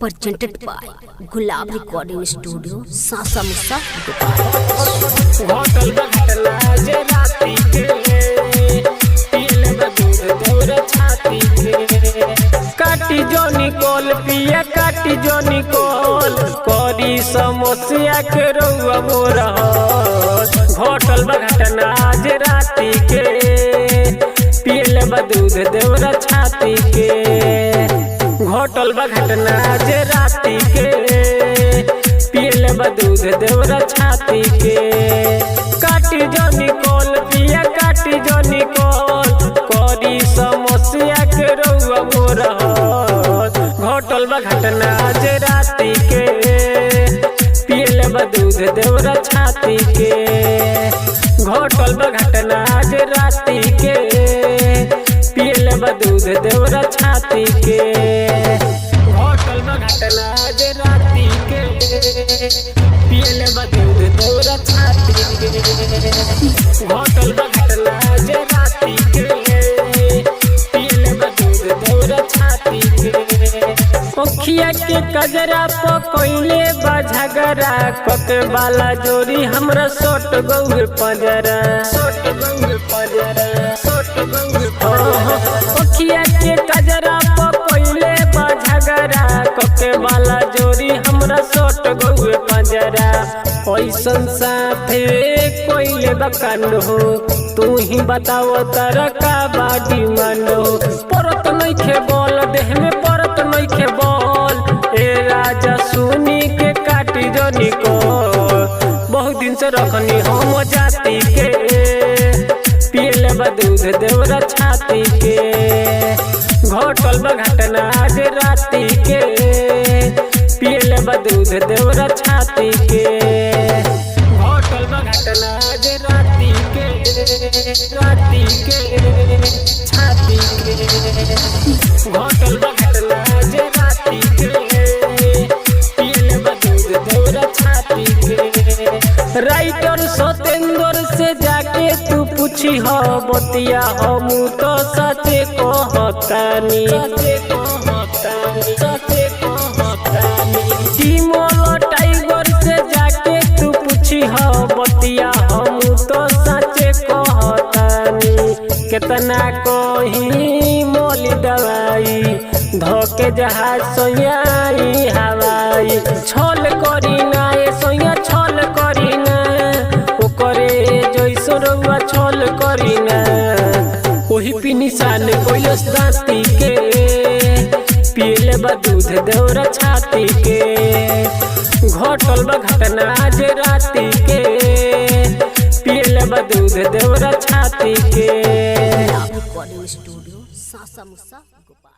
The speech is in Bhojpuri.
presented by Gulab Recording Studio, Sasa Musa, hotel बघटला जे राती के पीले बदूर देवर छाती के काटी जो निकोल पिया काटी जो निकोल कोरी समोसिया के रउआ मोरा होटल बघटला जे राती के पीले बदूर देवर छाती के होटल बघटना जे राती के पीले बदूध देवरा छाती के काटी जो निकोल पिया काटी जो निकोल कोरी समोसिया के रउआ मोरा होटल बघटना जे राती के पीले बदूध देवरा छाती के होटल बघटना जे राती के पीले बदूध देवरा छाती के होटल बघटना जे राती के पीले बदूध देवरा छाती के होटल बघटना जे राती के पीले बदूध देवरा छाती के ओखिया के कजरा पकोइले बझगरा कते वाला जोरी हमरा सोट गौर पंजरा सोट गौर पंजरा सोट गौर ओखिया के कजरा पकोइले बझगरा कते वाला जोरी हमरा सोट गौर पंजरा ओइसन साथे कोइले बकान हो तू ही बताओ तारा का बाडी मानो परत नइखे बोल देह में परत नइखे बोल ए राजा सुनी के काटी जो निकोल बहुत दिन से रखनी हम जाती के पीले बदूध देवरा छाती के होटल बघटना जे राती के पीले बदूध देवरा छाती के होटल बघटना जे राती के छाती के होटल बघटना जे राती के पीले बदूध देवरा छाती के राइटर सतेंद्र से जाके तू पूछी हो बतिया हम तो सचे कहतानी टीमोलो टाइगर से जाके तू पूछी हो बतिया हम तो सचे कहतानी कितना कही मोली दवाई धोके जहाज सोयाई हवाई छोल करी ना ये सोया छोल करी ना ओकरे जैसो रउआ छोल करी ना ओही पे निशान कोइलस दाती के पीले बदूध देवरा छाती के होटल बघटना जे राती के पीले बदूध देवरा छाती के Gulab Recording Studio, Sasa Musa, Gopal.